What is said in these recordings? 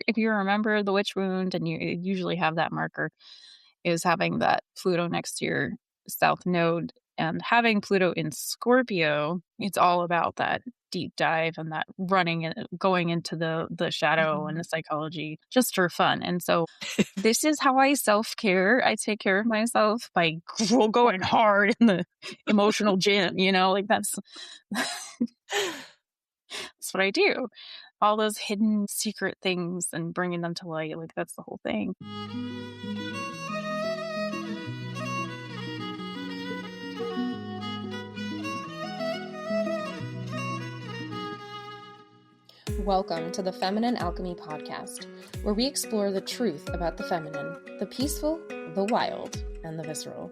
If you remember the witch wound, and you usually have that marker, is having that Pluto next to your south node. And having Pluto in Scorpio, it's all about that deep dive and that running and going into the shadow and the psychology just for fun. And so this is how I self-care. I take care of myself by going hard in the emotional gym, like that's what I do. All those hidden secret things and bringing them to light, like that's the whole thing. Welcome to the Feminine Alchemy Podcast, where we explore the truth about the feminine, the peaceful, the wild, and the visceral.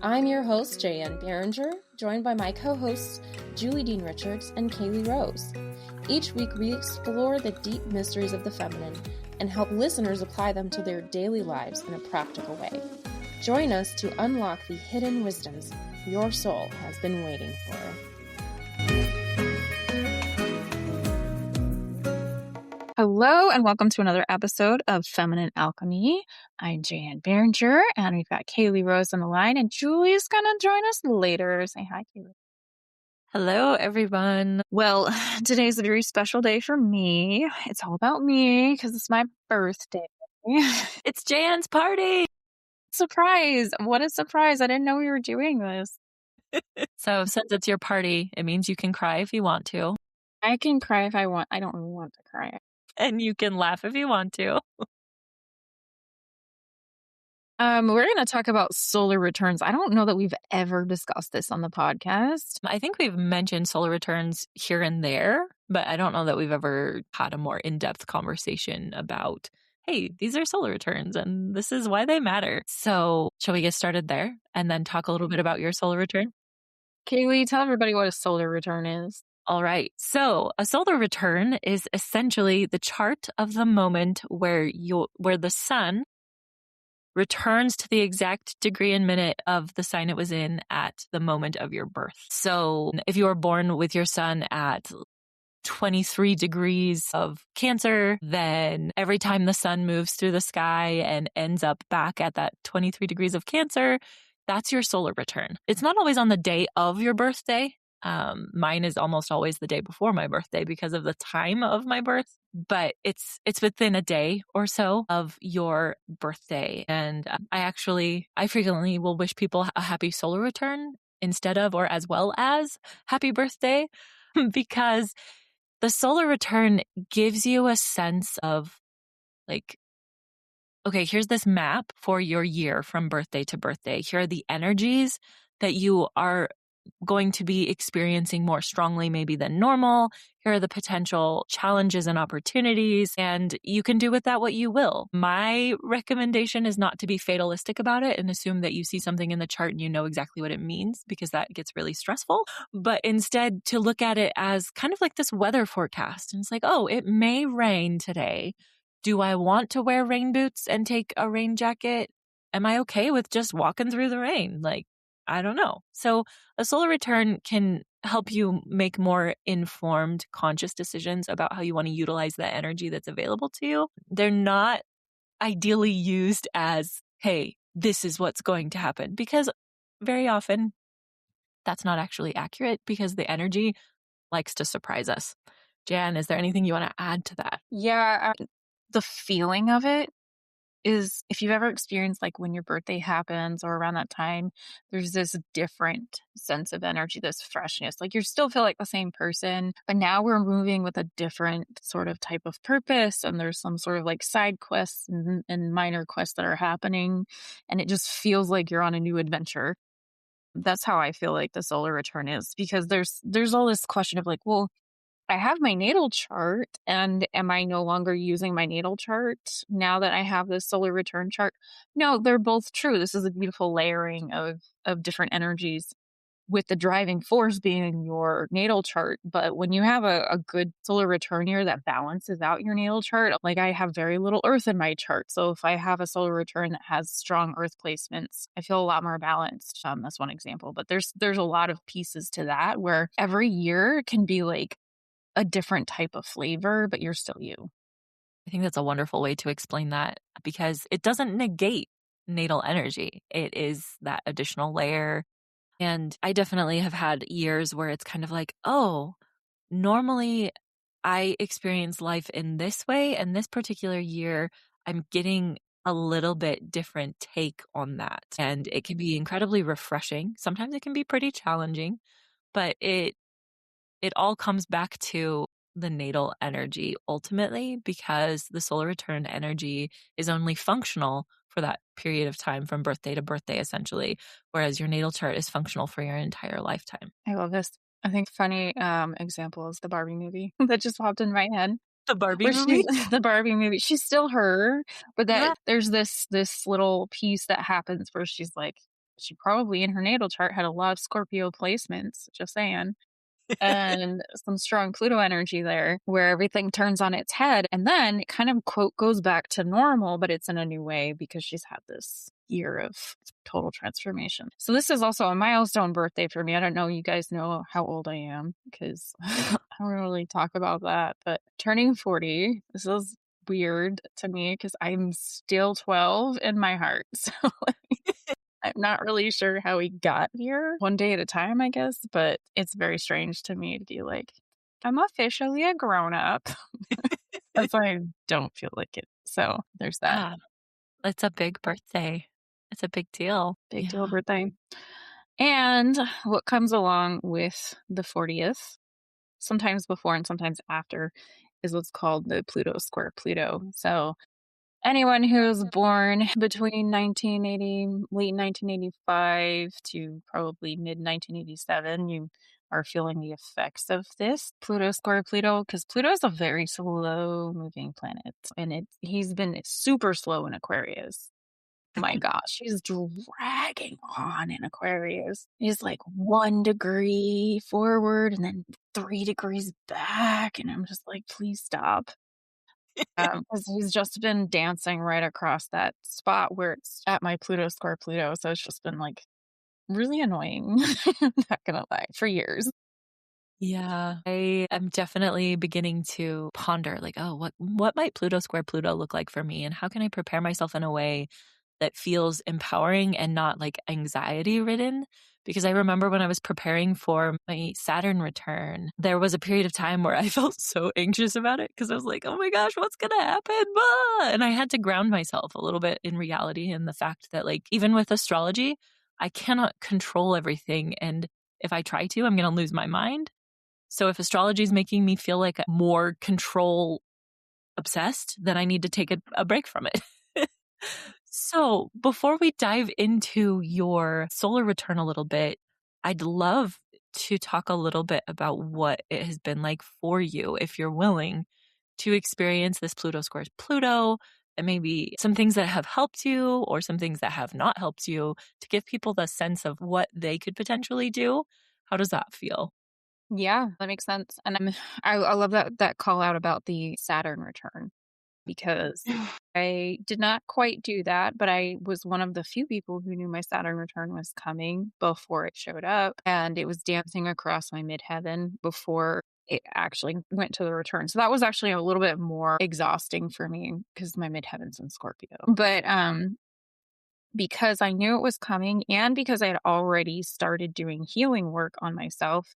I'm your host, Jaye Anne Beringer, joined by my co-hosts, Julie Dean Richards and Kayelee Rose. Each week, we explore the deep mysteries of the feminine and help listeners apply them to their daily lives in a practical way. Join us to unlock the hidden wisdoms your soul has been waiting for. Hello, and welcome to another episode of Feminine Alchemy. I'm Jaye Anne Beringer, and we've got Kayelee Rose on the line, and Julie's going to join us later. Say hi, Kayelee. Hello, everyone. Well, today's a very special day for me. It's all about me because it's my birthday. It's Jaye Anne's party. Surprise. What a surprise. I didn't know we were doing this. So since it's your party, it means you can cry if you want to. I can cry if I want. I don't really want to cry. And you can laugh if you want to. We're going to talk about solar returns. I don't know that we've ever discussed this on the podcast. I think we've mentioned solar returns here and there, but I don't know that we've ever had a more in-depth conversation about, hey, these are solar returns and this is why they matter. So shall we get started there and then talk a little bit about your solar return? Kayelee, tell everybody what a solar return is. All right. So a solar return is essentially the chart of the moment where the sun returns to the exact degree and minute of the sign it was in at the moment of your birth. So if you were born with your sun at 23 degrees of Cancer, then every time the sun moves through the sky and ends up back at that 23 degrees of Cancer, that's your solar return. It's not always on the day of your birthday. Mine is almost always the day before my birthday because of the time of my birth, but it's within a day or so of your birthday. And I frequently will wish people a happy solar return instead of, or as well as, happy birthday, because the solar return gives you a sense of like, okay, here's this map for your year from birthday to birthday. Here are the energies that you are going to be experiencing more strongly maybe than normal. Here are the potential challenges and opportunities, and you can do with that what you will. My recommendation is not to be fatalistic about it and assume that you see something in the chart and you know exactly what it means, because that gets really stressful, but instead to look at it as kind of like this weather forecast. And it's like, oh, it may rain today. Do I want to wear rain boots and take a rain jacket? Am I okay with just walking through the rain? Like, I don't know. So a solar return can help you make more informed, conscious decisions about how you want to utilize that energy that's available to you. They're not ideally used as, hey, this is what's going to happen, because very often that's not actually accurate because the energy likes to surprise us. Jan, is there anything you want to add to that? Yeah, the feeling of it is, if you've ever experienced like when your birthday happens or around that time, there's this different sense of energy, this freshness. Like you still feel like the same person, but now we're moving with a different sort of type of purpose. And there's some sort of like side quests and minor quests that are happening. And it just feels like you're on a new adventure. That's how I feel like the solar return is, because there's all this question of like, well, I have my natal chart, and am I no longer using my natal chart now that I have this solar return chart? No, they're both true. This is a beautiful layering of different energies, with the driving force being your natal chart. But when you have a good solar return year that balances out your natal chart, like I have very little earth in my chart. So if I have a solar return that has strong earth placements, I feel a lot more balanced. That's one example. But there's a lot of pieces to that where every year can be like a different type of flavor, but you're still you. I think that's a wonderful way to explain that because it doesn't negate natal energy. It is that additional layer. And I definitely have had years where it's kind of like, oh, normally I experience life in this way, and this particular year, I'm getting a little bit different take on that. And it can be incredibly refreshing. Sometimes it can be pretty challenging, but it all comes back to the natal energy ultimately because the solar return energy is only functional for that period of time from birthday to birthday essentially, whereas your natal chart is functional for your entire lifetime. I love this. I think funny example is the Barbie movie that just popped in my head. The Barbie Where she's movie? the Barbie movie, she's still her, but that Yeah. there's this little piece that happens where she's like, she probably in her natal chart had a lot of Scorpio placements, just saying, and some strong Pluto energy there where everything turns on its head. And then it kind of quote goes back to normal, but it's in a new way because she's had this year of total transformation. So this is also a milestone birthday for me. I don't know, you guys know how old I am because I don't really talk about that, but turning 40, this is weird to me because I'm still 12 in my heart. So I'm not really sure how we got here, one day at a time, I guess, but it's very strange to me to be like, I'm officially a grown up. That's why I don't feel like it. So there's that Yeah. It's a big birthday. It's a big deal. big deal Yeah. birthday. And what comes along with the 40th, sometimes before and sometimes after, is what's called the Pluto square Pluto. So anyone who was born between 1980, late 1985 to probably mid 1987, you are feeling the effects of this Pluto square Pluto because Pluto is a very slow moving planet and he's been super slow in Aquarius. Oh my gosh, he's dragging on in Aquarius. He's like 1 degree forward and then 3 degrees back. And I'm just like, please stop. Because he's just been dancing right across that spot where it's at my Pluto square Pluto. So it's just been like really annoying. Not gonna lie, for years. Yeah. I am definitely beginning to ponder like, oh, what might Pluto square Pluto look like for me? And how can I prepare myself in a way that feels empowering and not like anxiety ridden? Because I remember when I was preparing for my Saturn return, there was a period of time where I felt so anxious about it because I was like, oh my gosh, what's going to happen? Blah! And I had to ground myself a little bit in reality and the fact that, like, even with astrology, I cannot control everything. And if I try to, I'm going to lose my mind. So if astrology is making me feel like more control obsessed, then I need to take a break from it. So before we dive into your solar return a little bit, I'd love to talk a little bit about what it has been like for you, if you're willing to experience this Pluto squares Pluto, and maybe some things that have helped you or some things that have not helped you to give people the sense of what they could potentially do. How does that feel? Yeah, that makes sense. And I love that call out about the Saturn return because I did not quite do that, but I was one of the few people who knew my Saturn return was coming before it showed up. And it was dancing across my midheaven before it actually went to the return. So that was actually a little bit more exhausting for me because my midheaven's in Scorpio. But because I knew it was coming and because I had already started doing healing work on myself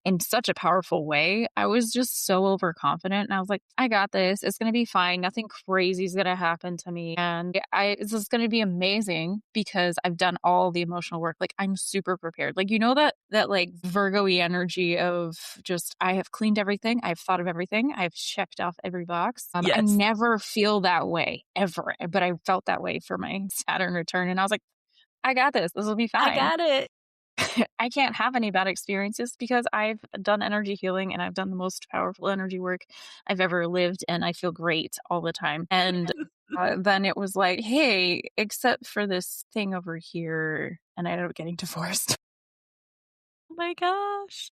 in such a powerful way. I was just so overconfident and I was like, I got this. It's going to be fine. Nothing crazy is going to happen to me. And it's just going to be amazing because I've done all the emotional work. Like I'm super prepared. Like, you know, that like Virgo-y energy of just, I have cleaned everything. I've thought of everything. I've checked off every box. I Yes. never feel that way ever, but I felt that way for my Saturn return. And I was like, I got this. This will be I fine. got it. I can't have any bad experiences because I've done energy healing and I've done the most powerful energy work I've ever lived, and I feel great all the time. And then it was like, hey, except for this thing over here, and I ended up getting divorced. Oh my gosh.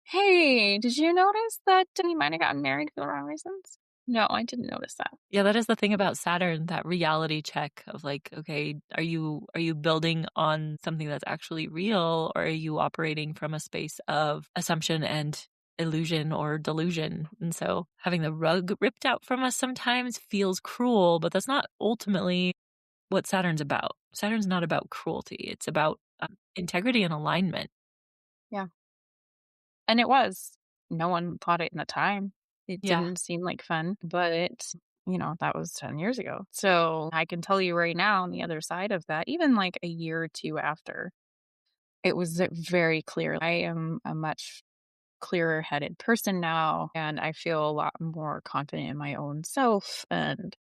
Hey, did you notice that he might have gotten married for the wrong reasons? No, I didn't notice that. Yeah, that is the thing about Saturn, that reality check of like, okay, are you building on something that's actually real, or are you operating from a space of assumption and illusion or delusion. And so having the rug ripped out from us sometimes feels cruel, but that's not ultimately what Saturn's about. Saturn's not about cruelty. It's about integrity and alignment. Yeah. And it was. No one thought it in the time. It Yeah. didn't seem like fun, but that was 10 years ago. So I can tell you right now on the other side of that, even like a year or two after, it was very clear. I am a much clearer headed person now, and I feel a lot more confident in my own self. And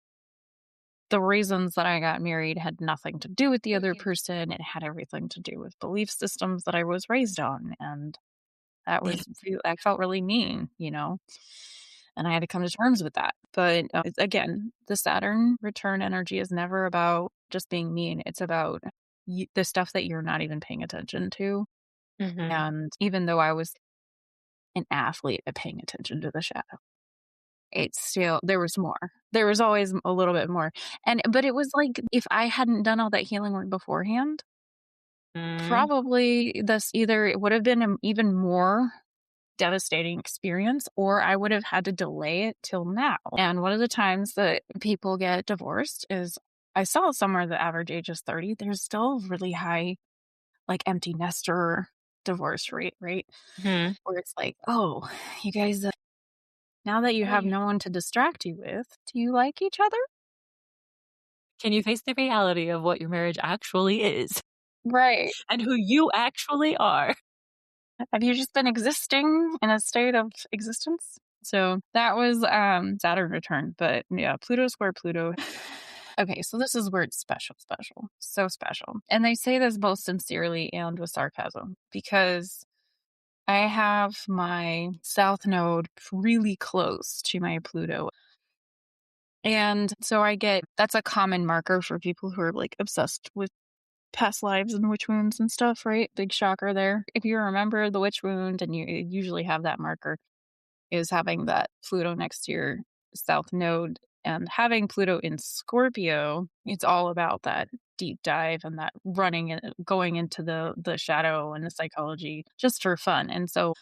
the reasons that I got married had nothing to do with the other person. It had everything to do with belief systems that I was raised on. And that Yeah. was I felt really mean, and I had to come to terms with that. But again, the Saturn return energy is never about just being mean. It's about the stuff that you're not even paying attention to. Hmm. And even though I was an athlete at paying attention to the shadow, it's still, there was more. There was always a little bit more. But it was like, if I hadn't done all that healing work beforehand, Mm. probably this either it would have been an even more devastating experience, or I would have had to delay it till now. And one of the times that people get divorced is, I saw somewhere the average age is 30. There's still really high, like, empty nester divorce rate, right? Hmm. Where it's like, oh, you guys, now that you have no one to distract you with, do you like each other? Can you face the reality of what your marriage actually is Right. and who you actually are? Have you just been existing in a state of existence? So that was Saturn return, but yeah, Pluto square Pluto. Okay, so this is where it's special, special, so special. And they say this both sincerely and with sarcasm, because I have my south node really close to my Pluto. And so that's a common marker for people who are like obsessed with past lives and witch wounds and stuff, right? Big shocker there. If you remember the witch wound, and you usually have that marker, is having that Pluto next to your south node. And having Pluto in Scorpio, it's all about that deep dive and that running and going into the shadow and the psychology just for fun. And so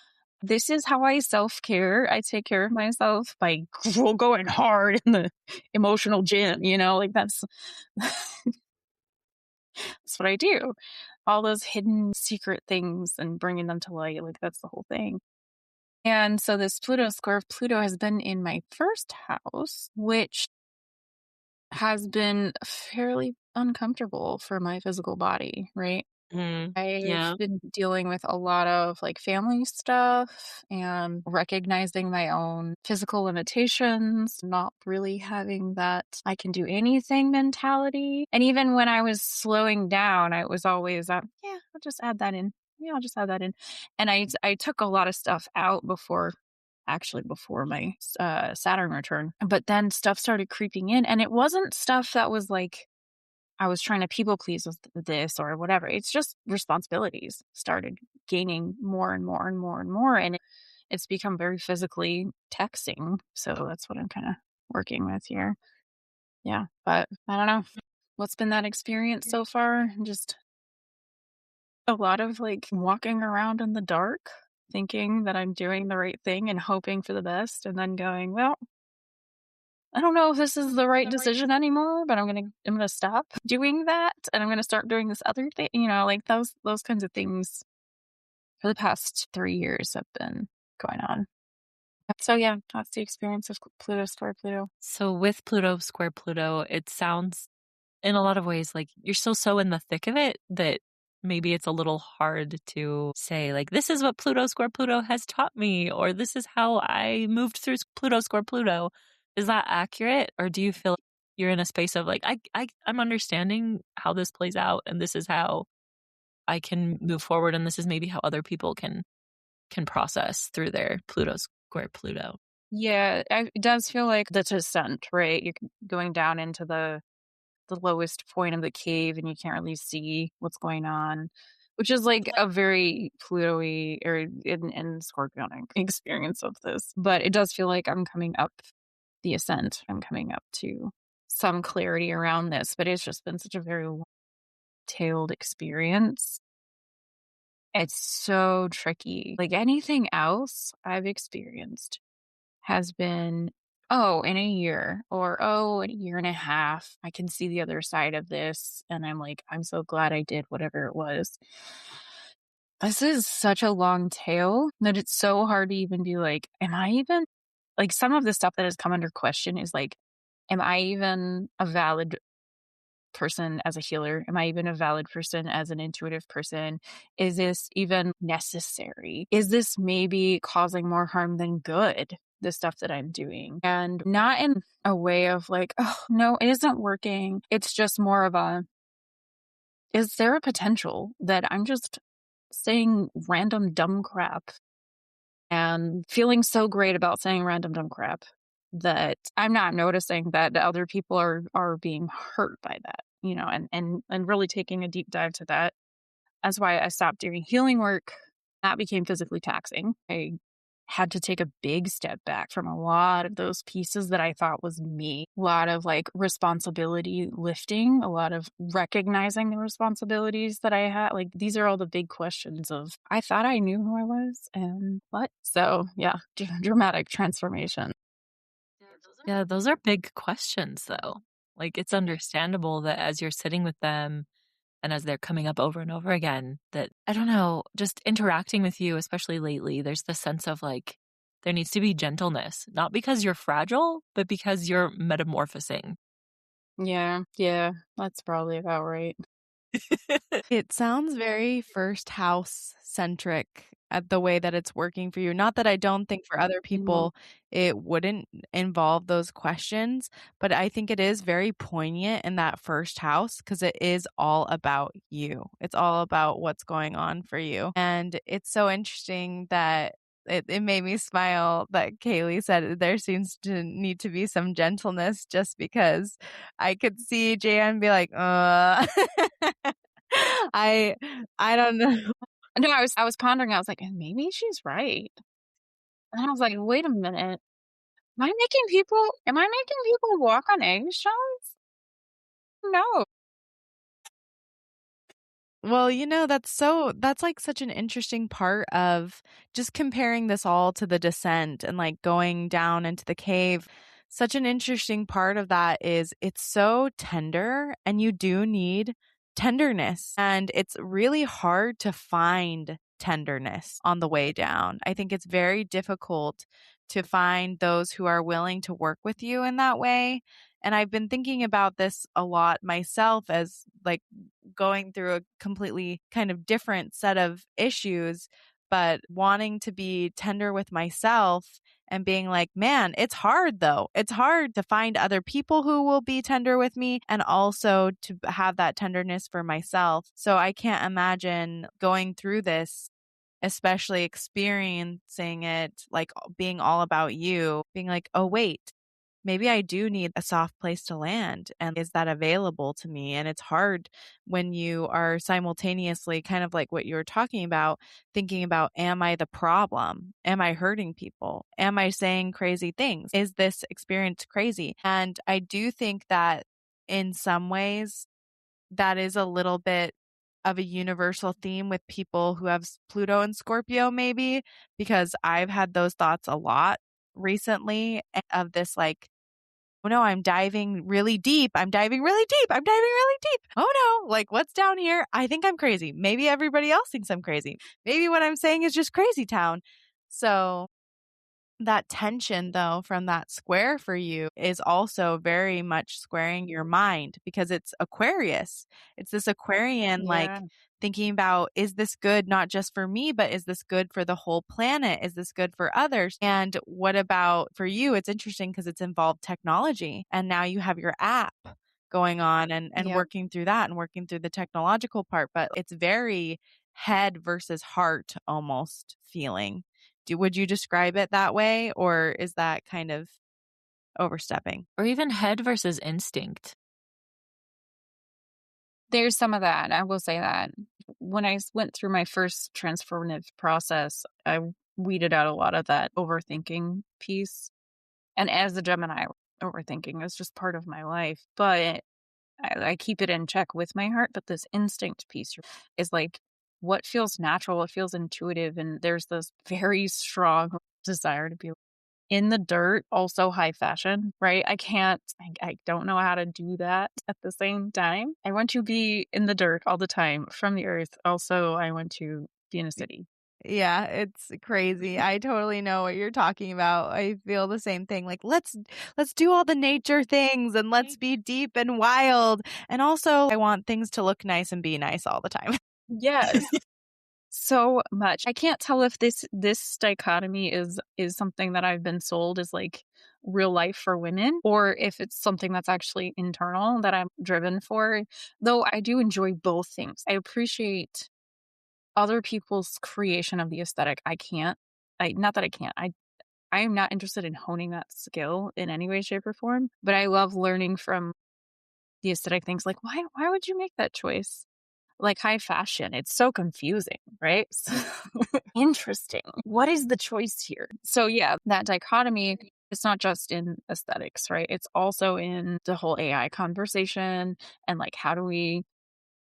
this is how I self-care. I take care of myself by going hard in the emotional gym, like that's what I do. All those hidden secret things and bringing them to light, like that's the whole thing. And so this Pluto square of Pluto has been in my first house, which has been fairly uncomfortable for my physical body, right? Mm. I've Yeah. been dealing with a lot of like family stuff and recognizing my own physical limitations, not really having that I can do anything mentality. And even when I was slowing down, I was always, yeah, I'll just add that in. Yeah, I'll just add that in. And I took a lot of stuff out before my Saturn return. But then stuff started creeping in, and it wasn't stuff that was like I was trying to people please with this or whatever. It's just responsibilities started gaining more and more and more and more. And it's become very physically taxing. So that's what I'm kind of working with here. Yeah. But I don't know. What's been that experience so far? Just a lot of like walking around in the dark, thinking that I'm doing the right thing and hoping for the best, and then going, well, I don't know if this is the right decision anymore, but I'm gonna stop doing that, and I'm gonna start doing this other thing. Like those kinds of things for the past 3 years have been going on. So yeah, that's the experience of Pluto square Pluto. So with Pluto square Pluto, it sounds in a lot of ways like you're still so in the thick of it that maybe it's a little hard to say, like, this is what Pluto square Pluto has taught me, or this is how I moved through Pluto square Pluto. Is that accurate? Or do you feel like you're in a space of like, I'm understanding how this plays out, and this is how I can move forward, and this is maybe how other people can process through their Pluto square Pluto? Yeah, it does feel like the descent, right? You're going down into the lowest point of the cave, and you can't really see what's going on, which is like a very Pluto-y or in Scorpionic experience of this. But it does feel like I'm coming up the ascent. I'm coming up to some clarity around this, but it's just been such a very tailed experience. It's so tricky. Like anything else I've experienced has been, oh, in a year or, oh, in a year and a half, I can see the other side of this. And I'm like, I'm so glad I did whatever it was. This is such a long tail that it's so hard to even be like, am I even like some of the stuff that has come under question is like, am I even a valid person as a healer? Am I even a valid person as an intuitive person? Is this even necessary? Is this maybe causing more harm than good? The stuff that I'm doing, and not in a way of like, oh, no, it isn't working. It's just more of a, is there a potential that I'm just saying random dumb crap and feeling so great about saying random dumb crap that I'm not noticing that other people are being hurt by that, and really taking a deep dive to that. That's why I stopped doing healing work. That became physically taxing. I had to take a big step back from a lot of those pieces that I thought was me. A lot of like responsibility lifting, a lot of recognizing the responsibilities that I had. Like these are all the big questions of I thought I knew who I was and what. So yeah, dramatic transformation. Yeah, those are big questions, though. Like, it's understandable that as you're sitting with them and as they're coming up over and over again, that I don't know, just interacting with you, especially lately, there's the sense of like, there needs to be gentleness, not because you're fragile, but because you're metamorphosing. Yeah, that's probably about right. It sounds very first house centric at the way that it's working for you. Not that I don't think for other people it wouldn't involve those questions, but I think it is very poignant in that first house because it is all about you. It's all about what's going on for you. And it's so interesting that it made me smile that Kayelee said there seems to need to be some gentleness just because I could see Jaye Anne be like, I I don't know. No, I was pondering. I was like, maybe she's right. And I was like, wait a minute. Am I making people walk on eggshells? No. Well, that's like such an interesting part of just comparing this all to the descent and like going down into the cave. Such an interesting part of that is it's so tender and you do need tenderness. And it's really hard to find tenderness on the way down. I think it's very difficult to find those who are willing to work with you in that way. And I've been thinking about this a lot myself as like going through a completely kind of different set of issues, but wanting to be tender with myself and being like, man, it's hard though. It's hard to find other people who will be tender with me and also to have that tenderness for myself. So I can't imagine going through this, especially experiencing it like being all about you, being like, oh, wait, maybe I do need a soft place to land. And is that available to me? And it's hard when you are simultaneously kind of like what you were talking about, thinking about, am I the problem? Am I hurting people? Am I saying crazy things? Is this experience crazy? And I do think that in some ways, that is a little bit of a universal theme with people who have Pluto and Scorpio, maybe, because I've had those thoughts a lot recently of this like, oh no, I'm diving really deep. I'm diving really deep. I'm diving really deep. Oh no, like what's down here? I think I'm crazy. Maybe everybody else thinks I'm crazy. Maybe what I'm saying is just crazy town. So that tension though from that square for you is also very much squaring your mind because it's Aquarius. It's this Aquarian like Yeah. thinking about, is this good not just for me, but is this good for the whole planet? Is this good for others? And what about for you? It's interesting because it's involved technology and now you have your app going on and Yep. working through that and working through the technological part, but it's very head versus heart almost feeling. Would you describe it that way, or is that kind of overstepping? Or even head versus instinct. There's some of that. I will say that. When I went through my first transformative process, I weeded out a lot of that overthinking piece. And as a Gemini, overthinking is just part of my life. But I keep it in check with my heart. But this instinct piece is like what feels natural, what feels intuitive. And there's this very strong desire to be in the dirt, also high fashion, right? I don't know how to do that at the same time. I want to be in the dirt all the time from the earth. Also, I want to be in a city. Yeah, it's crazy. I totally know what you're talking about. I feel the same thing. Like let's do all the nature things and let's be deep and wild. And also I want things to look nice and be nice all the time. Yes. So much. I can't tell if this dichotomy is something that I've been sold as like real life for women, or if it's something that's actually internal that I'm driven for. Though I do enjoy both things. I appreciate other people's creation of the aesthetic. I can't. I not that I can't. I am not interested in honing that skill in any way, shape, or form. But I love learning from the aesthetic things. Like why would you make that choice? Like high fashion, it's so confusing, right? So, interesting. What is the choice here? So yeah, that dichotomy, it's not just in aesthetics, right? It's also in the whole AI conversation and like how do we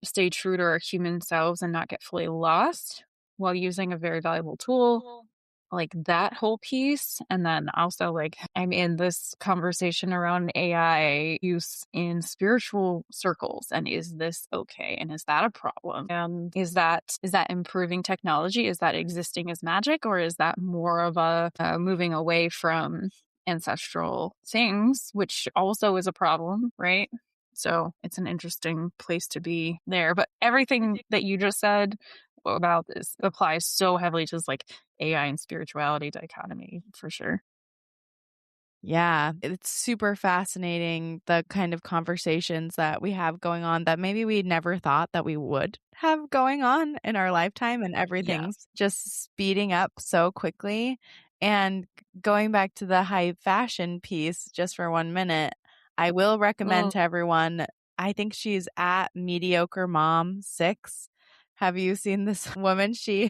stay true to our human selves and not get fully lost while using a very valuable tool, like that whole piece. And then also like I'm in this conversation around AI use in spiritual circles, and is this okay, and is that a problem, and is that improving technology, is that existing as magic, or is that more of a moving away from ancestral things, which also is a problem, right? So it's an interesting place to be there. But everything that you just said about this applies so heavily to like AI and spirituality dichotomy for sure. Yeah, it's super fascinating the kind of conversations that we have going on that maybe we never thought that we would have going on in our lifetime, and everything's Yes. just speeding up so quickly. And going back to the high fashion piece just for 1 minute, I will recommend Mm. to everyone, I think she's at Mediocre Mom 6. Have you seen this woman? She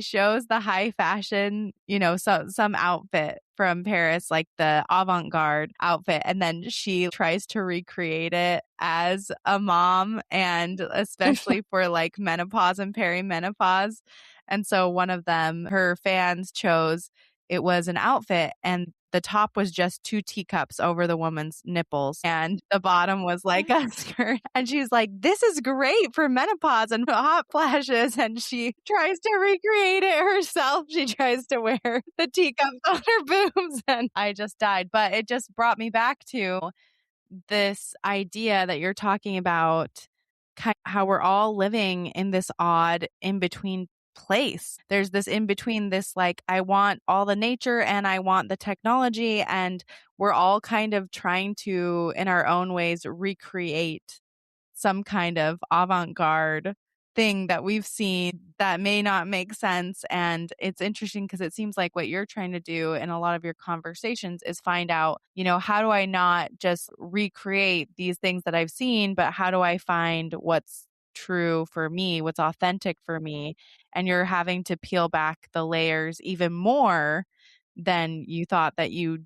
shows the high fashion, some outfit from Paris, like the avant-garde outfit, and then she tries to recreate it as a mom, and especially for like menopause and perimenopause. And so one of them, her fans chose, it was an outfit, and the top was just 2 teacups over the woman's nipples, and the bottom was like a skirt. And she's like, this is great for menopause and hot flashes. And she tries to recreate it herself. She tries to wear the teacups on her boobs. And I just died. But it just brought me back to this idea that you're talking about, how we're all living in this odd in between place. There's this in between, this like, I want all the nature and I want the technology. And we're all kind of trying to, in our own ways, recreate some kind of avant-garde thing that we've seen that may not make sense. And it's interesting because it seems like what you're trying to do in a lot of your conversations is find out, how do I not just recreate these things that I've seen, but how do I find what's true for me, what's authentic for me? And you're having to peel back the layers even more than you thought that you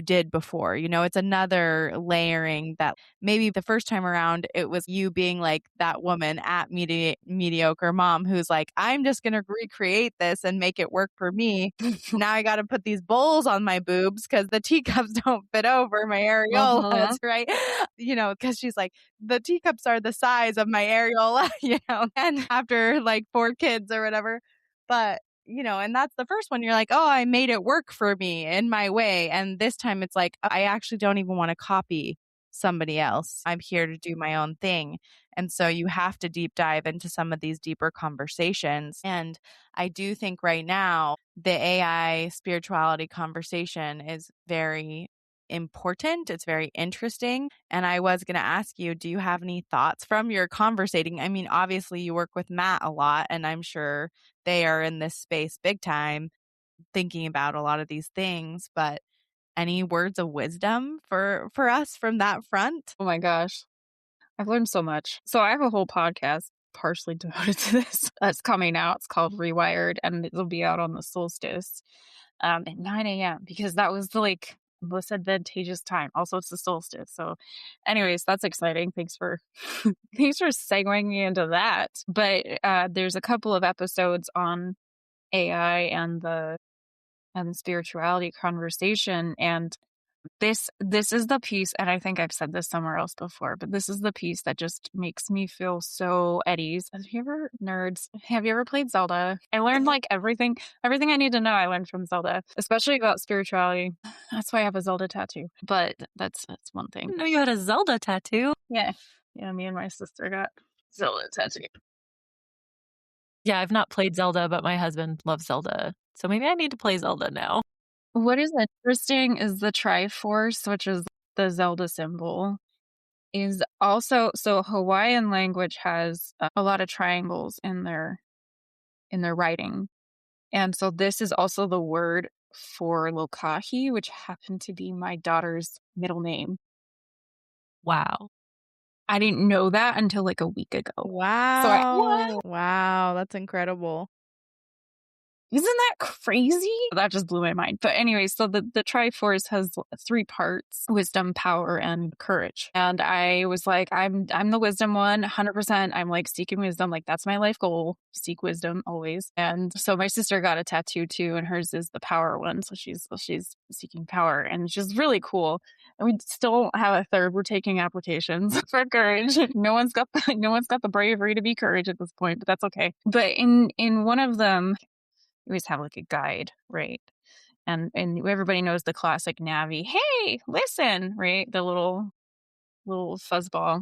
did before. It's another layering that maybe the first time around it was you being like that woman at Mediocre Mom who's like, I'm just going to recreate this and make it work for me. Now I got to put these bowls on my boobs because the teacups don't fit over my Uh-huh. areolas, right? Because she's like, the teacups are the size of my areola, and after like 4 kids or whatever. But and that's the first one. You're like, oh, I made it work for me in my way. And this time it's like, I actually don't even want to copy somebody else. I'm here to do my own thing. And so you have to deep dive into some of these deeper conversations. And I do think right now, the AI spirituality conversation is very important. It's very interesting. And I was going to ask you, do you have any thoughts from your conversating? I mean, obviously you work with Matt a lot, and I'm sure they are in this space big time thinking about a lot of these things, but any words of wisdom for us from that front? Oh my gosh. I've learned so much. So I have a whole podcast partially devoted to this that's coming out. It's called Rewired, and it'll be out on the solstice at 9 a.m. because that was the like most advantageous time. Also, it's the solstice. So anyways, that's exciting. Thanks for thanks for segueing me into that. But there's a couple of episodes on AI and spirituality conversation, and this is the piece, and I think I've said this somewhere else before, but this is the piece that just makes me feel so at ease. Have you ever played Zelda? I learned like everything I need to know I learned from Zelda, especially about spirituality. That's why I have a Zelda tattoo. But that's one I thing. didn't know you had a Zelda tattoo. Yeah. Yeah, me and my sister got Zelda tattoo. Yeah, I've not played Zelda, but my husband loves Zelda. So maybe I need to play Zelda now. What is interesting is the Triforce, which is the Zelda symbol, is also, so Hawaiian language has a lot of triangles in their writing. And so this is also the word for Lokahi, which happened to be my daughter's middle name. Wow. I didn't know that until like a week ago. Wow. Wow, that's incredible. Isn't that crazy? That just blew my mind. But anyway, so the Triforce has 3 parts: wisdom, power, and courage. And I was like, I'm the wisdom one, 100%. I'm like seeking wisdom. Like that's my life goal. Seek wisdom always. And so my sister got a tattoo too, and hers is the power one. So she's seeking power, and it's just really cool. And we still don't have a third. We're taking applications for courage. No one's got the bravery to be courage at this point, but that's okay. But in one of them, we always have like a guide, right? And everybody knows the classic Navi. Hey, listen, right? The little fuzzball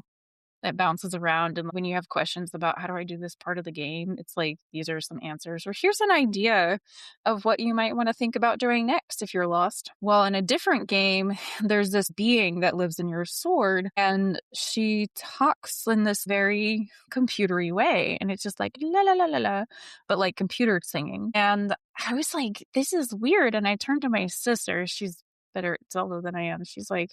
that bounces around. And when you have questions about how do I do this part of the game, it's like, these are some answers. Or here's an idea of what you might want to think about doing next if you're lost. Well, in a different game, there's this being that lives in your sword, and she talks in this very computery way. And it's just like, la, la, la, la, la, but like computer singing. And I was like, this is weird. And I turned to my sister. She's better at Zelda than I am. She's like,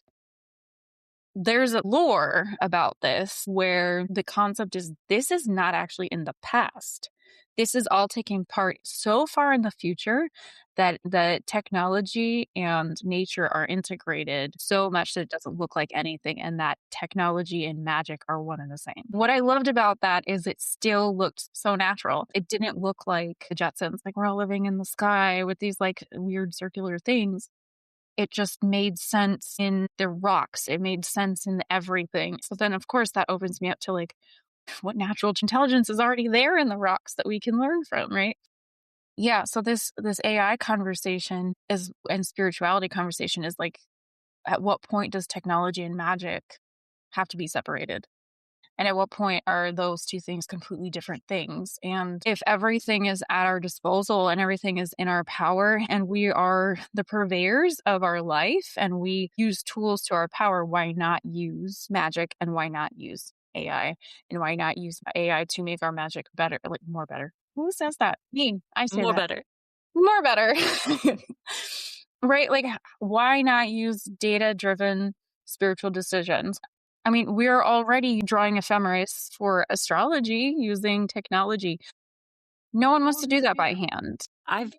there's a lore about this where the concept is this is not actually in the past. This is all taking part so far in the future that the technology and nature are integrated so much that it doesn't look like anything, and that technology and magic are one and the same. What I loved about that is it still looked so natural. It didn't look like the Jetsons, like we're all living in the sky with these like weird circular things. It just made sense in the rocks. It made sense in everything. So then, of course, that opens me up to like what natural intelligence is already there in the rocks that we can learn from, right? Yeah. So this AI conversation is, and spirituality conversation is like, at what point does technology and magic have to be separated? And at what point are those two things completely different things? And if everything is at our disposal and everything is in our power and we are the purveyors of our life and we use tools to our power, why not use magic, and why not use AI? And why not use AI to make our magic better, like more better? Who says that? Me. I say More that. better. More better. Right? Like, why not use data-driven spiritual decisions? I mean, we're already drawing ephemeris for astrology using technology. No one wants to do that by hand. I've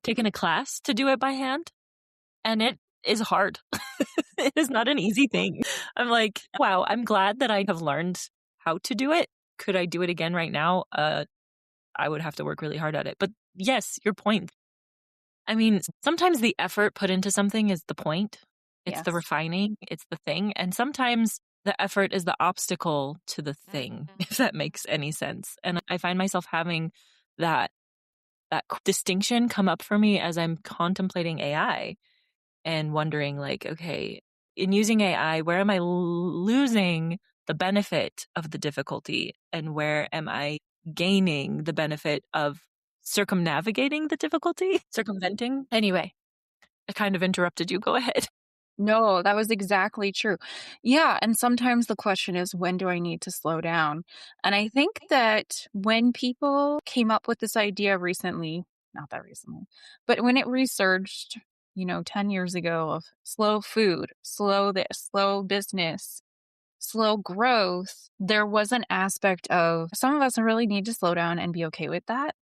taken a class to do it by hand, and it is hard. It is not an easy thing. I'm like, wow, I'm glad that I have learned how to do it. Could I do it again right now? I would have to work really hard at it. But yes, your point. I mean, sometimes the effort put into something is the point. It's the refining. It's the thing. And sometimes the effort is the obstacle to the thing, if that makes any sense. And I find myself having that distinction come up for me as I'm contemplating AI and wondering like, okay, in using AI, where am I losing the benefit of the difficulty? And where am I gaining the benefit of circumnavigating the difficulty? Circumventing? Anyway, I kind of interrupted you. Go ahead. No, that was exactly true. Yeah. And sometimes the question is, when do I need to slow down? And I think that when people came up with this idea recently, not that recently, but when it resurged, 10 years ago, of slow food, slow this, slow business, slow growth, there was an aspect of some of us really need to slow down and be okay with that.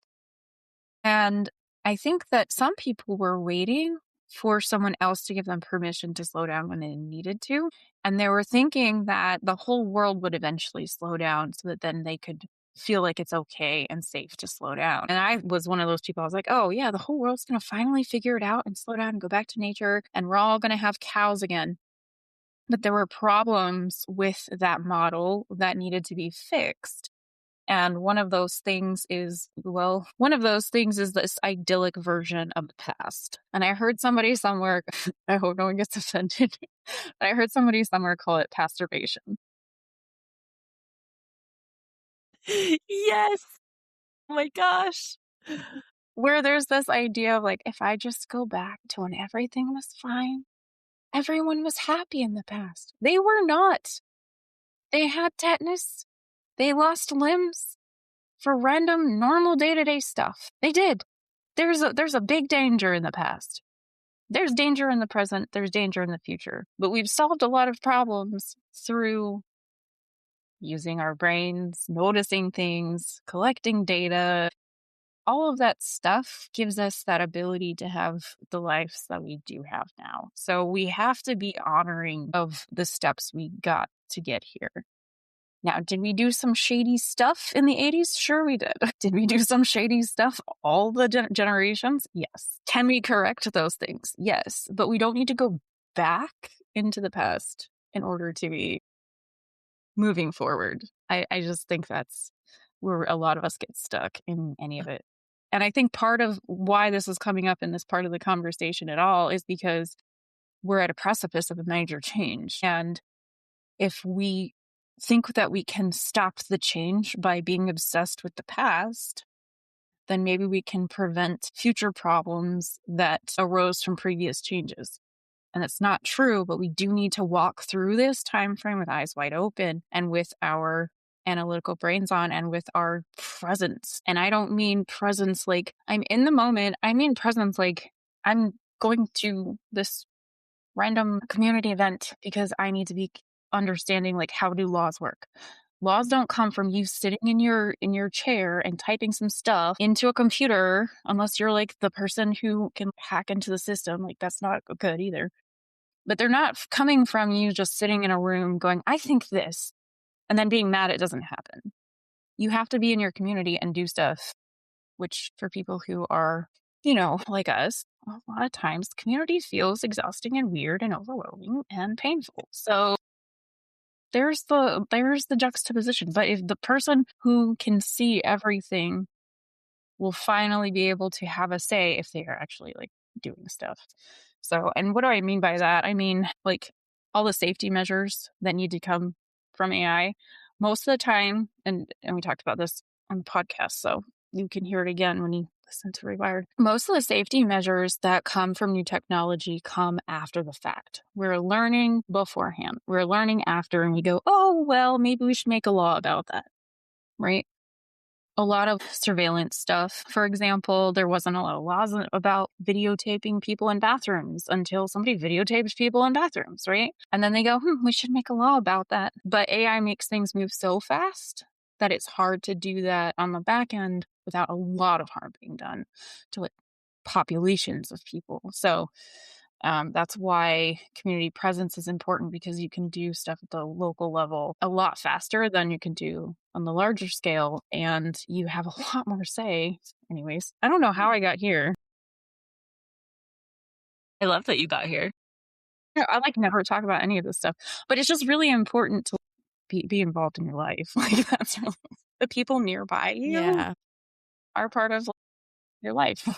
And I think that some people were waiting for someone else to give them permission to slow down when they needed to. And they were thinking that the whole world would eventually slow down so that then they could feel like it's okay and safe to slow down. And I was one of those people. I was like, oh, yeah, the whole world's going to finally figure it out and slow down and go back to nature. And we're all going to have cows again. But there were problems with that model that needed to be fixed. And one of those things is this idyllic version of the past. And I heard somebody somewhere, I hope no one gets offended, but I heard somebody somewhere call it pasturbation. Yes. Oh my gosh. Where there's this idea of like, if I just go back to when everything was fine, everyone was happy in the past. They were not. They had tetanus. They lost limbs for random normal day-to-day stuff. They did. There's a big danger in the past. There's danger in the present. There's danger in the future. But we've solved a lot of problems through using our brains, noticing things, collecting data. All of that stuff gives us that ability to have the lives that we do have now. So we have to be honoring of the steps we got to get here. Now, did we do some shady stuff in the 80s? Sure, we did. Did we do some shady stuff all the generations? Yes. Can we correct those things? Yes. But we don't need to go back into the past in order to be moving forward. I just think that's where a lot of us get stuck in any of it. And I think part of why this is coming up in this part of the conversation at all is because we're at a precipice of a major change. And if we think that we can stop the change by being obsessed with the past, then maybe we can prevent future problems that arose from previous changes. And it's not true, but we do need to walk through this time frame with eyes wide open and with our analytical brains on and with our presence. And I don't mean presence like I'm in the moment. I mean presence like I'm going to this random community event because I need to be understanding like how do laws work. Laws don't come from you sitting in your chair and typing some stuff into a computer unless you're like the person who can hack into the system. Like that's not good either. But they're not coming from you just sitting in a room going, I think this, and then being mad it doesn't happen. You have to be in your community and do stuff, which for people who are, like us, a lot of times community feels exhausting and weird and overwhelming and painful. So there's the juxtaposition. But if the person who can see everything will finally be able to have a say if they are actually like doing stuff. So, and what do I mean by that? I mean, like all the safety measures that need to come from AI most of the time. And we talked about this on the podcast, so you can hear it again when you listen to Rewired. Most of the safety measures that come from new technology come after the fact. We're learning beforehand. We're learning after, and we go, oh, well, maybe we should make a law about that, right? A lot of surveillance stuff. For example, there wasn't a lot of laws about videotaping people in bathrooms until somebody videotapes people in bathrooms, right? And then they go, we should make a law about that. But AI makes things move so fast that it's hard to do that on the back end without a lot of harm being done to like populations of people. So that's why community presence is important, because you can do stuff at the local level a lot faster than you can do on the larger scale, and you have a lot more say. Anyways, I don't know how I got here. I love that you got here. I like never talk about any of this stuff, but it's just really important to be involved in your life. Like that's really, the people nearby you are part of your life.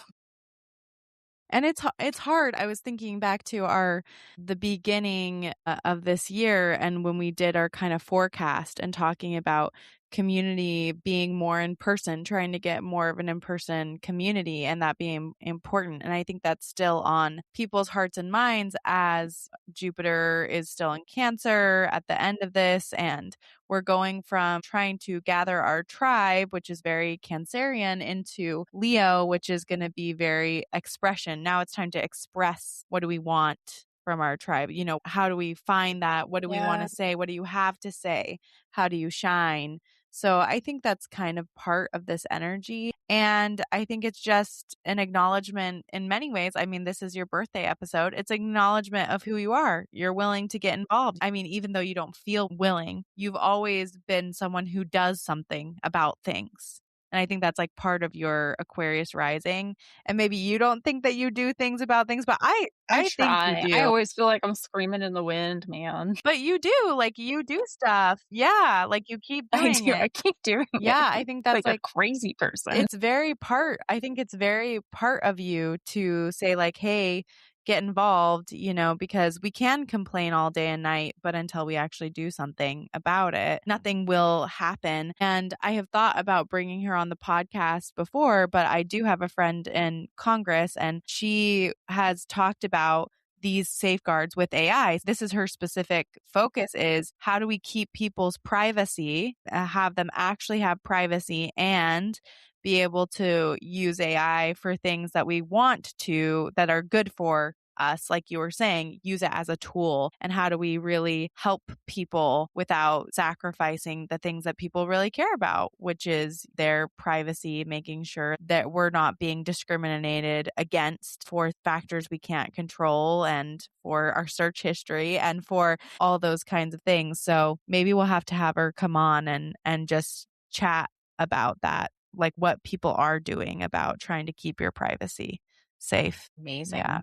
And it's hard. I was thinking back to the beginning of this year, and when we did our kind of forecast and talking about community being more in person, trying to get more of an in-person community, and that being important. And I think that's still on people's hearts and minds as Jupiter is still in Cancer at the end of this, and we're going from trying to gather our tribe, which is very Cancerian, into Leo, which is going to be very expression. Now it's time to express what do we want from our tribe. How do we find that? What do we want to say? What do you have to say? How do you shine? So I think that's kind of part of this energy. And I think it's just an acknowledgement in many ways. I mean, this is your birthday episode. It's acknowledgement of who you are. You're willing to get involved. I mean, even though you don't feel willing, you've always been someone who does something about things. And I think that's like part of your Aquarius rising. And maybe you don't think that you do things about things, but I think you try. I do. always feel like I'm screaming in the wind, man. But you do, like, you do stuff. Yeah, like, you keep I doing do. I it. keep doing it. Yeah, I think that's, Like a like, crazy person. I think it's very part of you to say, like, "Hey, get involved," because we can complain all day and night, but until we actually do something about it, nothing will happen. And I have thought about bringing her on the podcast before, but I do have a friend in Congress, and she has talked about these safeguards with AI. This is her specific focus, is how do we keep people's privacy, have them actually have privacy, and be able to use AI for things that we want to, that are good for us, like you were saying, use it as a tool. And how do we really help people without sacrificing the things that people really care about, which is their privacy, making sure that we're not being discriminated against for factors we can't control, and for our search history, and for all those kinds of things. So maybe we'll have to have her come on and just chat about that, like what people are doing about trying to keep your privacy safe. Amazing. Yeah.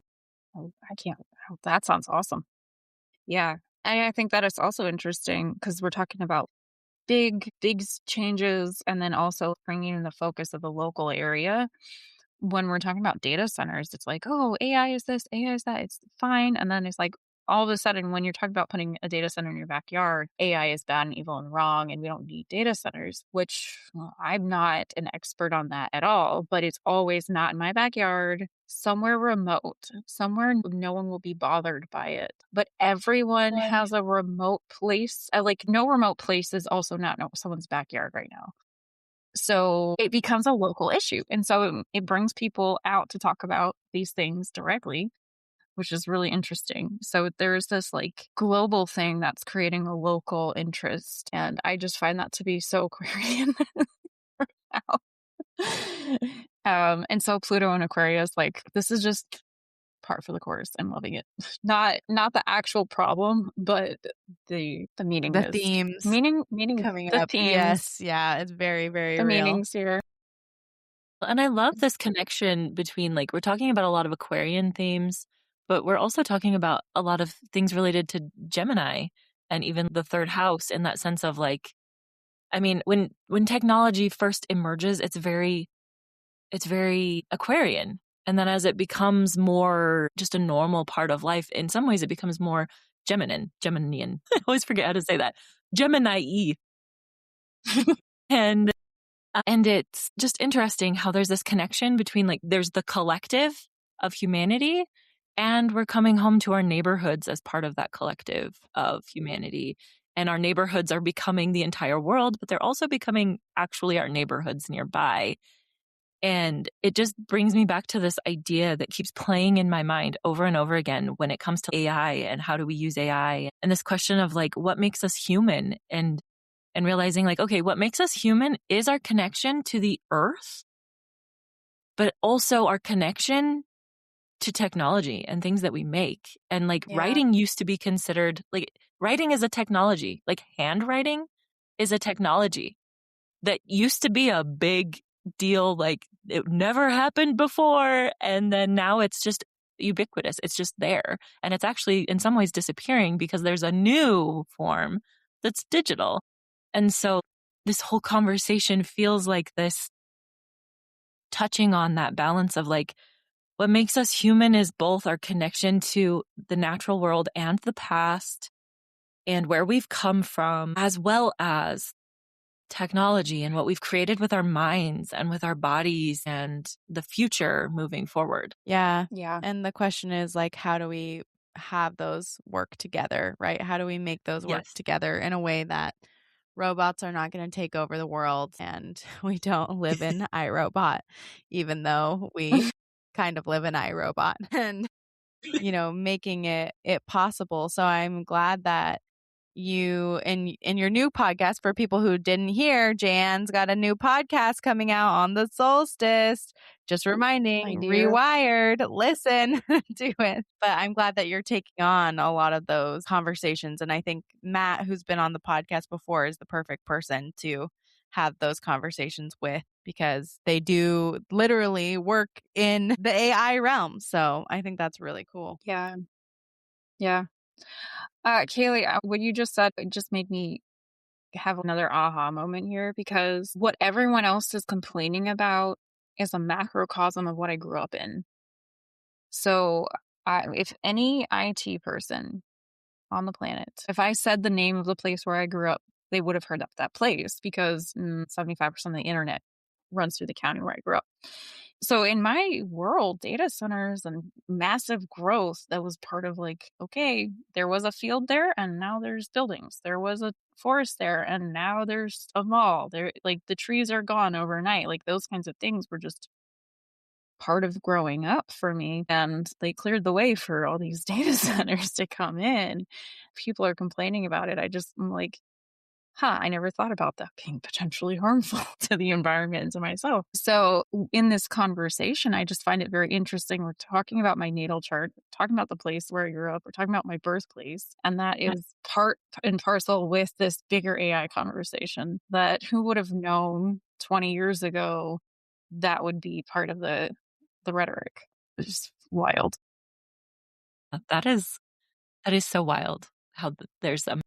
Oh, I can't. Oh, that sounds awesome. Yeah. And I think that it's also interesting because we're talking about big changes and then also bringing in the focus of the local area. When we're talking about data centers, it's like, oh, AI is this, AI is that, it's fine. And then it's like, all of a sudden, when you're talking about putting a data center in your backyard, AI is bad and evil and wrong, and we don't need data centers, which I'm not an expert on that at all, but it's always not in my backyard, somewhere remote, somewhere no one will be bothered by it. But everyone has a remote place. Like, no remote place is also not someone's backyard right now. So it becomes a local issue. And so it brings people out to talk about these things directly, which is really interesting. So there's this like global thing that's creating a local interest. And I just find that to be so Aquarian now. And so Pluto and Aquarius, like, this is just part for the course. I'm loving it. Not the actual problem, but the meaning The is themes meaning coming the up. themes, Yes. Yeah. It's very, very the real. meanings here. And I love this connection between, like, we're talking about a lot of Aquarian themes, but we're also talking about a lot of things related to Gemini and even the third house, in that sense of, like, I mean, when technology first emerges, it's very Aquarian. And then as it becomes more just a normal part of life, in some ways it becomes more Geminian. I always forget how to say that. Gemini-y. And it's just interesting how there's this connection between, like, there's the collective of humanity, and we're coming home to our neighborhoods as part of that collective of humanity. And our neighborhoods are becoming the entire world, but they're also becoming actually our neighborhoods nearby. And it just brings me back to this idea that keeps playing in my mind over and over again when it comes to AI and how do we use AI, and this question of, like, what makes us human, and realizing, like, okay, what makes us human is our connection to the earth, but also our connection to technology and things that we make. And, like, writing used to be considered, like, writing is a technology. Like, handwriting is a technology that used to be a big deal. Like, it never happened before. And then now it's just ubiquitous. It's just there. And it's actually in some ways disappearing because there's a new form that's digital. And so this whole conversation feels like this touching on that balance of, like, what makes us human is both our connection to the natural world and the past and where we've come from, as well as technology and what we've created with our minds and with our bodies and the future moving forward. Yeah. Yeah. And the question is, like, how do we have those work together, right? How do we make those work Yes. together in a way that robots are not going to take over the world, and we don't live in iRobot, even though we kind of live in iRobot, and making it possible. So I'm glad that you in your new podcast, for people who didn't hear, Jaye Anne's got a new podcast coming out on the solstice. Just reminding, I do. Rewired, listen to it. But I'm glad that you're taking on a lot of those conversations. And I think Matt, who's been on the podcast before, is the perfect person to have those conversations with, because they do literally work in the AI realm. So I think that's really cool. Yeah. Yeah. Kayelee, what you just said, it just made me have another aha moment here, because what everyone else is complaining about is a macrocosm of what I grew up in. So, if any IT person on the planet, if I said the name of the place where I grew up, they would have heard of that place, because 75% of the internet runs through the county where I grew up. So in my world, data centers and massive growth, that was part of like, okay, there was a field there and now there's buildings. There was a forest there and now there's a mall. There, like, the trees are gone overnight. Like, those kinds of things were just part of growing up for me, and they cleared the way for all these data centers to come in. People are complaining about it. I'm like, I never thought about that being potentially harmful to the environment and to myself. So in this conversation, I just find it very interesting. We're talking about my natal chart, talking about the place where I grew up, we're talking about my birthplace, and that is part and parcel with this bigger AI conversation. That who would have known 20 years ago that would be part of the rhetoric. It's just wild. That is so wild how there's a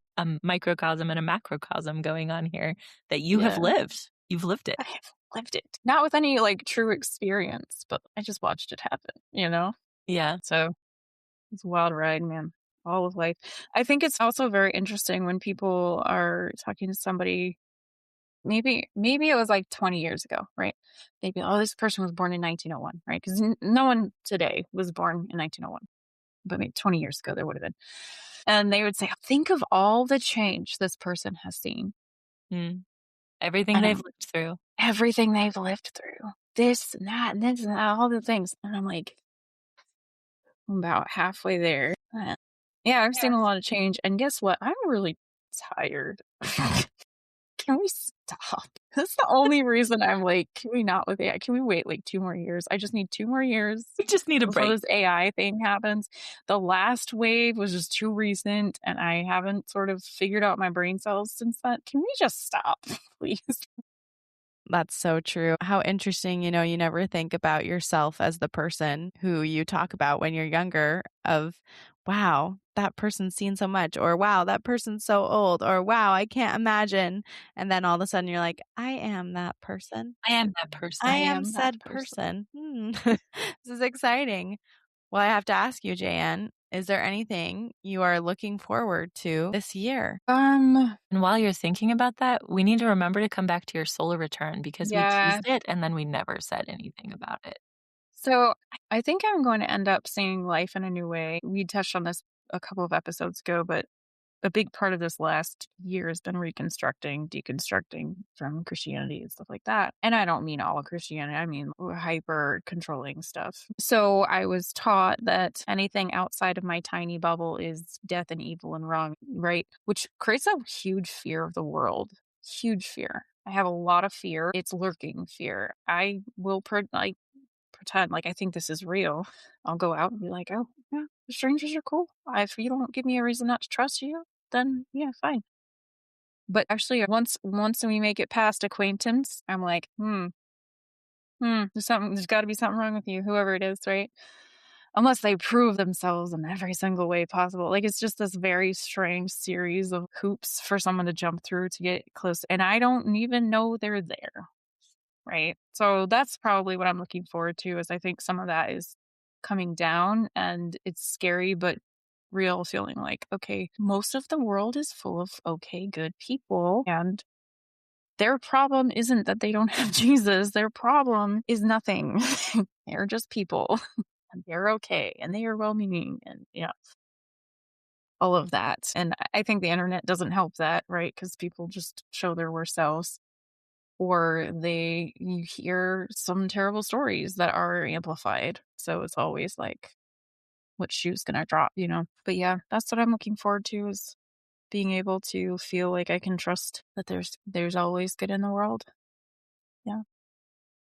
microcosm and a macrocosm going on here that you have Yeah. lived. You've lived it. I have lived it. Not with any like true experience, but I just watched it happen, you know? Yeah. So it's a wild ride, man. All of life. I think it's also very interesting when people are talking to somebody. Maybe it was like 20 years ago, right? They'd be, oh, this person was born in 1901, right? Because no one today was born in 1901. But maybe 20 years ago, there would have been. And they would say, think of all the change this person has seen. Mm. Everything And they've lived through. everything they've lived through. This and that and this and that, all the things. And I'm like, I'm about halfway there. Yeah, I've seen a lot of change. And guess what? I'm really tired. Can we stop? That's the only reason I'm like, can we not with AI? Can we wait like 2 more years? I just need 2 more years We just need a before break. this AI thing happens. The last wave was just too recent, and I haven't sort of figured out my brain cells since then. Can we just stop, please? That's so true. How interesting, you never think about yourself as the person who you talk about when you're younger of, wow, that person's seen so much, or wow, that person's so old, or wow, I can't imagine. And then all of a sudden you're like, I am that person. I am that person. I I am am that said person. person. This is exciting. Well, I have to ask you, Jaye Anne, is there anything you are looking forward to this year? And while you're thinking about that, we need to remember to come back to your solar return, because we Yeah. teased it and then we never said anything about it. So I think I'm going to end up seeing life in a new way. We touched on this a couple of episodes ago, but a big part of this last year has been deconstructing from Christianity and stuff like that. And I don't mean all of Christianity, I mean hyper controlling stuff. So I was taught that anything outside of my tiny bubble is death and evil and wrong, right? Which creates a huge fear of the world. Huge fear. I have a lot of fear. It's lurking fear. I will pretend like I think this is real. I'll go out and be like, oh, yeah, strangers are cool. If you don't give me a reason not to trust you, then yeah, fine. But actually, once we make it past acquaintance, I'm like, there's got to be something wrong with you, whoever it is, right? Unless they prove themselves in every single way possible. Like, it's just this very strange series of hoops for someone to jump through to get close. And I don't even know they're there. Right. So that's probably what I'm looking forward to, is I think some of that is coming down, and it's scary, but real, feeling like, okay, most of the world is full of okay, good people, and their problem isn't that they don't have Jesus. Their problem is nothing. They're just people, and they're okay, and they are well-meaning, and yeah, all of that. And I think the internet doesn't help that, right? Because people just show their worst selves, or you hear some terrible stories that are amplified. So it's always like, what shoe's gonna drop, But yeah, that's what I'm looking forward to, is being able to feel like I can trust that there's always good in the world. Yeah.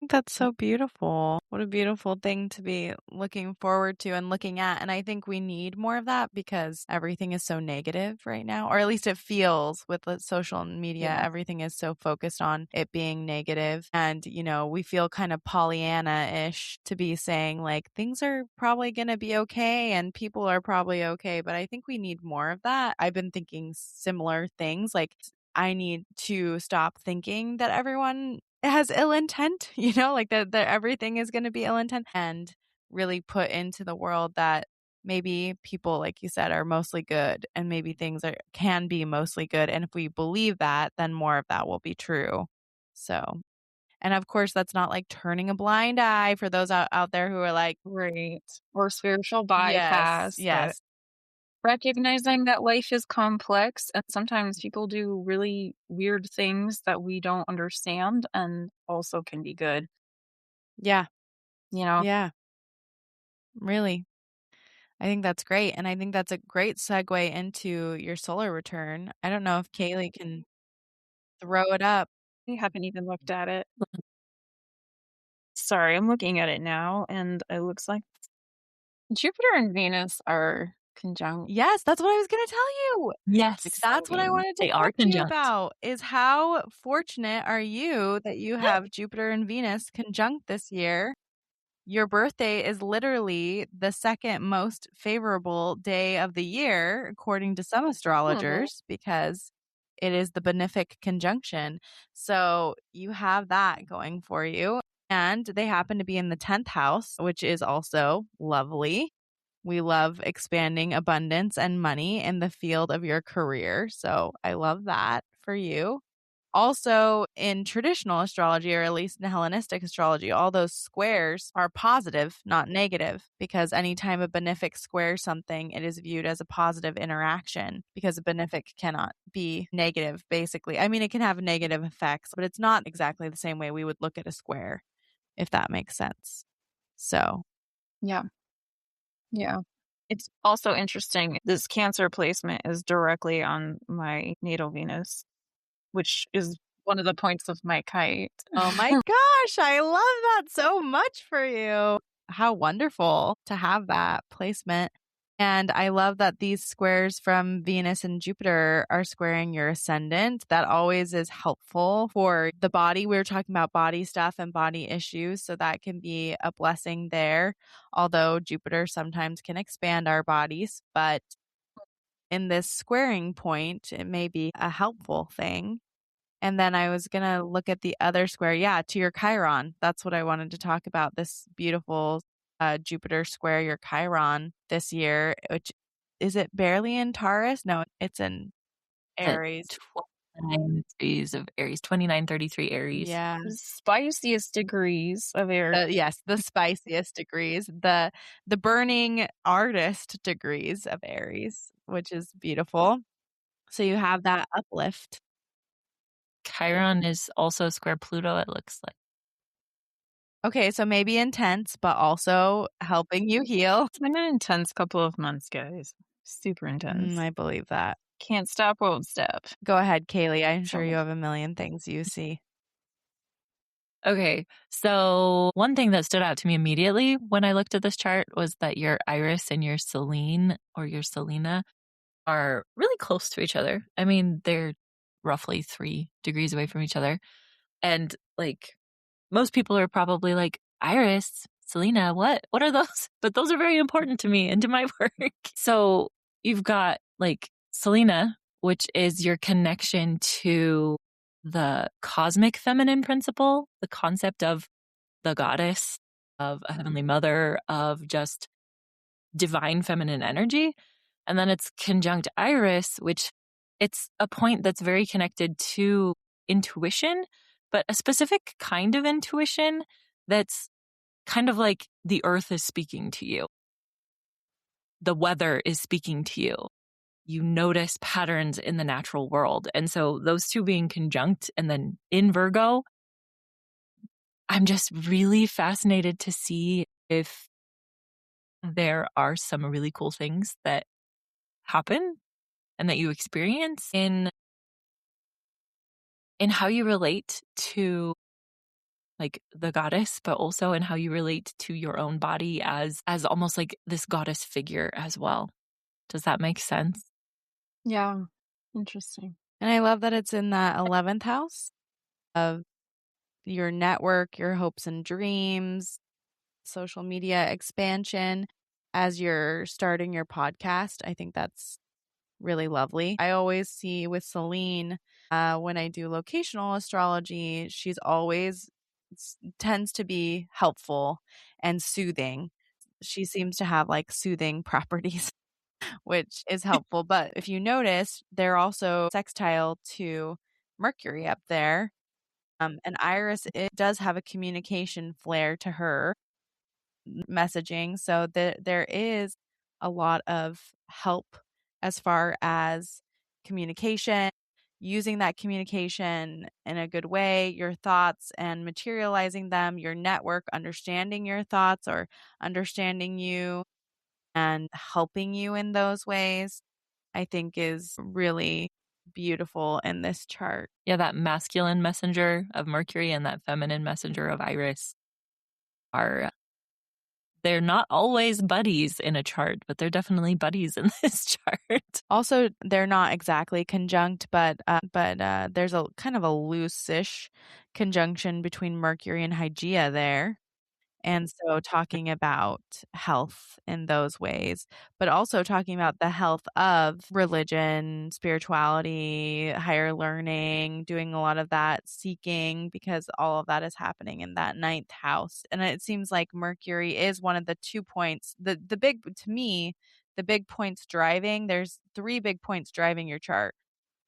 That's so beautiful. What a beautiful thing to be looking forward to and looking at. And I think we need more of that because everything is so negative right now, or at least it feels with social media. Yeah. Everything is so focused on it being negative. And, we feel kind of Pollyanna ish to be saying like things are probably going to be okay and people are probably okay. But I think we need more of that. I've been thinking similar things like, I need to stop thinking that everyone has ill intent, like that everything is going to be ill intent and really put into the world that maybe people, like you said, are mostly good and maybe things can be mostly good. And if we believe that, then more of that will be true. So, and of course, that's not like turning a blind eye for those out there who are like, Right. Or spiritual yes, bypass, but yes. recognizing that life is complex and sometimes people do really weird things that we don't understand and also can be good, Yeah, you know? yeah, really. I think that's great. And I think that's a great segue into your solar return. I don't know if Kayelee can throw it up. I haven't even looked at it. Sorry, I'm looking at it now and it looks like Jupiter and Venus are conjunct. Yes, that's what I was going to tell you. Yes, That's what I wanted to they are talk to you conjunct. about is how fortunate are you that you have Jupiter and Venus conjunct this year? Your birthday is literally the second most favorable day of the year, according to some Mhm. astrologers, because it is the benefic conjunction. So you have that going for you. And they happen to be in the 10th house, which is also lovely. We love expanding abundance and money in the field of your career. So I love that for you. Also, in traditional astrology, or at least in Hellenistic astrology, all those squares are positive, not negative, because anytime a benefic squares something, it is viewed as a positive interaction because a benefic cannot be negative, basically. I mean, it can have negative effects, but it's not exactly the same way we would look at a square, if that makes sense. So, Yeah. Yeah. It's also interesting. This Cancer placement is directly on my natal Venus, which is one of the points of my kite. oh my gosh, I love that so much for you. How wonderful to have that placement. And I love that these squares from Venus and Jupiter are squaring your ascendant. That always is helpful for the body. We were talking about body stuff and body issues. So that can be a blessing there. Although Jupiter sometimes can expand our bodies. But in this squaring point, it may be a helpful thing. And then I was going to look at the other square. Yeah, to your Chiron. That's what I wanted to talk about. This beautiful Jupiter square, your Chiron this year, which is it barely in Taurus? No, it's in At Aries. 29 degrees of Aries, 2933 Aries. Yeah. Spiciest degrees of air. Yes, the spiciest degrees, the burning artist degrees of Aries, which is beautiful. So you have that uplift. Chiron is also square Pluto, it looks like. Okay, so maybe intense, but also helping you heal. It's been an intense couple of months, guys. Super intense. I believe that. Can't stop, won't stop. Go ahead, Kayelee. I'm sure So- you have a million things you see. Okay, so one thing that stood out to me immediately when I looked at this chart was that your Iris and your Selene or your Selena are really close to each other. I mean, they're roughly 3 degrees away from each other. And like most people are probably like, Iris, Selena, what? What are those? But those are very important to me and to my work. So you've got like Selena, which is your connection to the cosmic feminine principle, the concept of the goddess, of a heavenly mother, of just divine feminine energy. And then it's conjunct Iris, which it's a point that's very connected to intuition, but a specific kind of intuition that's kind of like the earth is speaking to you. The weather is speaking to you. You notice patterns in the natural world. And so those two being conjunct and then in Virgo, I'm just really fascinated to see if there are some really cool things that happen and that you experience in how you relate to like the goddess, but also in how you relate to your own body as almost like this goddess figure as well. Does that make sense? Yeah. Interesting. And I love that it's in that 11th house of your network, your hopes and dreams, social media expansion as you're starting your podcast. I think that's really lovely. I always see with Celine, when I do locational astrology, she's always tends to be helpful and soothing. She seems to have like soothing properties, which is helpful. But if you notice, they're also sextile to Mercury up there. And Iris, it does have a communication flair to her messaging. So there is a lot of help as far as communication, using that communication in a good way, your thoughts and materializing them, your network, understanding your thoughts or understanding you and helping you in those ways, I think is really beautiful in this chart. Yeah, that masculine messenger of Mercury and that feminine messenger of Iris are they're not always buddies in a chart, but they're definitely buddies in this chart. Also, they're not exactly conjunct, but there's a kind of a loose-ish conjunction between Mercury and Hygeia there. And so talking about health in those ways, but also talking about the health of religion, spirituality, higher learning, doing a lot of that seeking because all of that is happening in that ninth house. And it seems like Mercury is one of the 2 points, the big, to me, the big points driving, there's 3 big points driving your chart.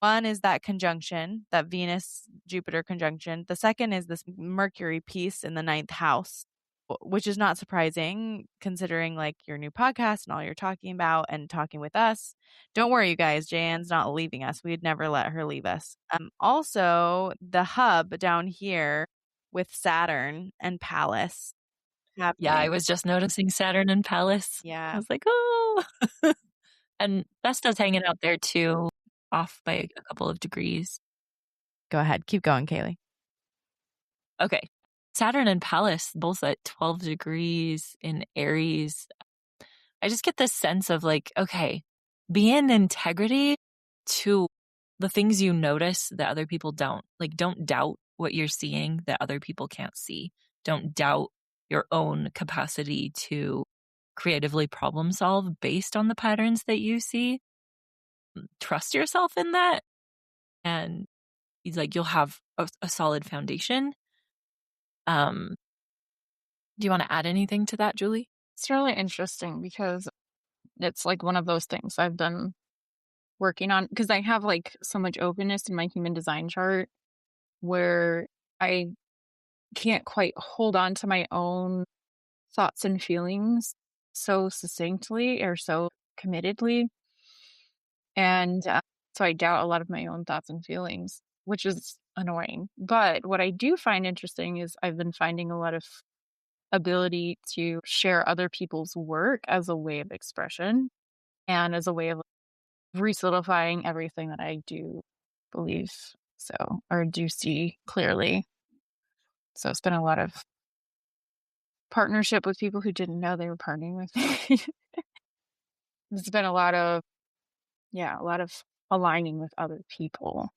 One is that conjunction, that Venus Jupiter conjunction. The second is this Mercury piece in the ninth house, which is not surprising considering like your new podcast and all you're talking about and talking with us. Don't worry, you guys. Jaye Anne's not leaving us. We'd never let her leave us. Also, the hub down here with Saturn and Pallas Yeah, I happening. was just noticing Saturn and Pallas. I Yeah. was like, oh. And Vesta's hanging out there too, off by a couple of degrees. Go ahead. Keep going, Kayelee. Okay. Saturn and Pallas, both at 12 degrees in Aries. I just get this sense of like, okay, be in integrity to the things you notice that other people don't. Like, don't doubt what you're seeing that other people can't see. Don't doubt your own capacity to creatively problem solve based on the patterns that you see. Trust yourself in that. And he's like, you'll have a solid foundation. Do you want to add anything to that, Julie? It's really interesting because it's like one of those things I've been working on because I have like so much openness in my human design chart where I can't quite hold on to my own thoughts and feelings so succinctly or so committedly. And so I doubt a lot of my own thoughts and feelings, which is annoying. But what I do find interesting is I've been finding a lot of ability to share other people's work as a way of expression and as a way of re-solidifying everything that I do believe so or do see clearly. So it's been a lot of partnership with people who didn't know they were partnering with me. It's been a lot of aligning with other people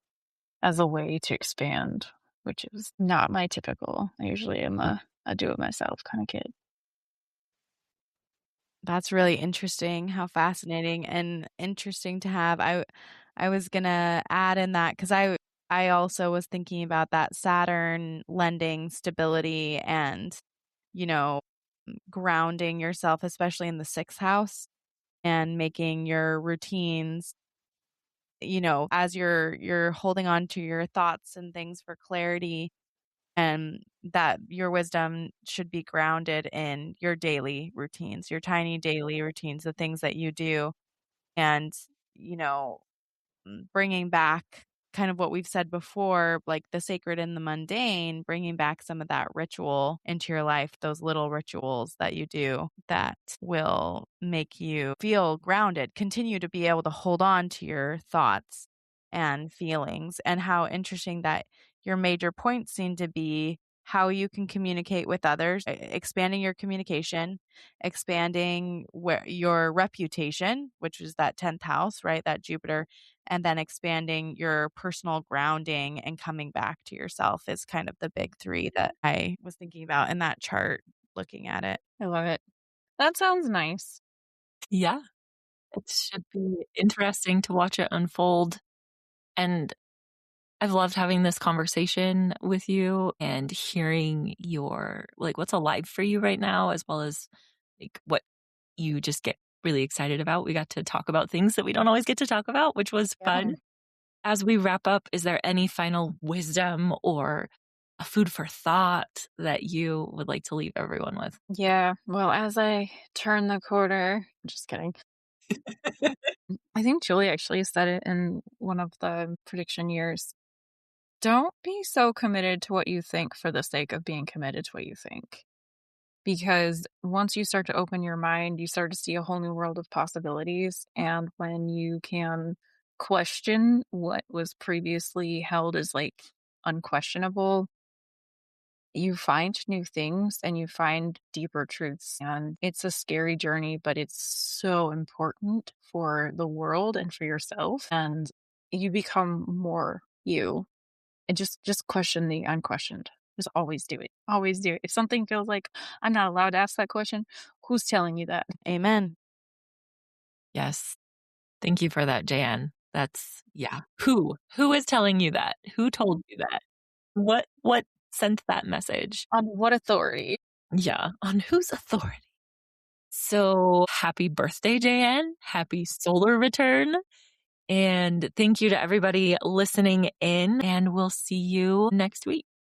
as a way to expand, which is not my typical. I usually am a do it myself kind of kid. That's really interesting. How fascinating and interesting to have. I was gonna add in that because I also was thinking about that Saturn lending stability and, you know, grounding yourself, especially in the sixth house and making your routines, as you're holding on to your thoughts and things for clarity and that your wisdom should be grounded in your daily routines, your tiny daily routines, the things that you do and, you know, bringing back kind of what we've said before, like the sacred and the mundane, bringing back some of that ritual into your life, those little rituals that you do that will make you feel grounded, continue to be able to hold on to your thoughts and feelings. And how interesting that your major points seem to be how you can communicate with others, expanding your communication, expanding your reputation, which is that 10th house, right? That Jupiter, and then expanding your personal grounding and coming back to yourself is kind of the big three that I was thinking about in that chart, looking at it. I love it. That sounds nice. Yeah. It should be interesting to watch it unfold. And I've loved having this conversation with you and hearing your, like, what's alive for you right now, as well as like what you just get really excited about. We got to talk about things that we don't always get to talk about, which was fun. As we wrap up, is there any final wisdom or a food for thought that you would like to leave everyone with? Yeah. Well, as I turn the corner, just kidding. I think Julie actually said it in one of the prediction years. Don't be so committed to what you think for the sake of being committed to what you think. Because once you start to open your mind, you start to see a whole new world of possibilities. And when you can question what was previously held as like unquestionable, you find new things and you find deeper truths. And it's a scary journey, but it's so important for the world and for yourself. And you become more you. And just question the unquestioned. Just always do it. Always do it. If something feels like I'm not allowed to ask that question, who's telling you that? Amen. Yes. Thank you for that, Jaye Anne. That's, yeah. Who is telling you that? Who told you that? What sent that message? On what authority? Yeah. On whose authority? So happy birthday, Jaye Anne. Happy solar return. And thank you to everybody listening in, and we'll see you next week.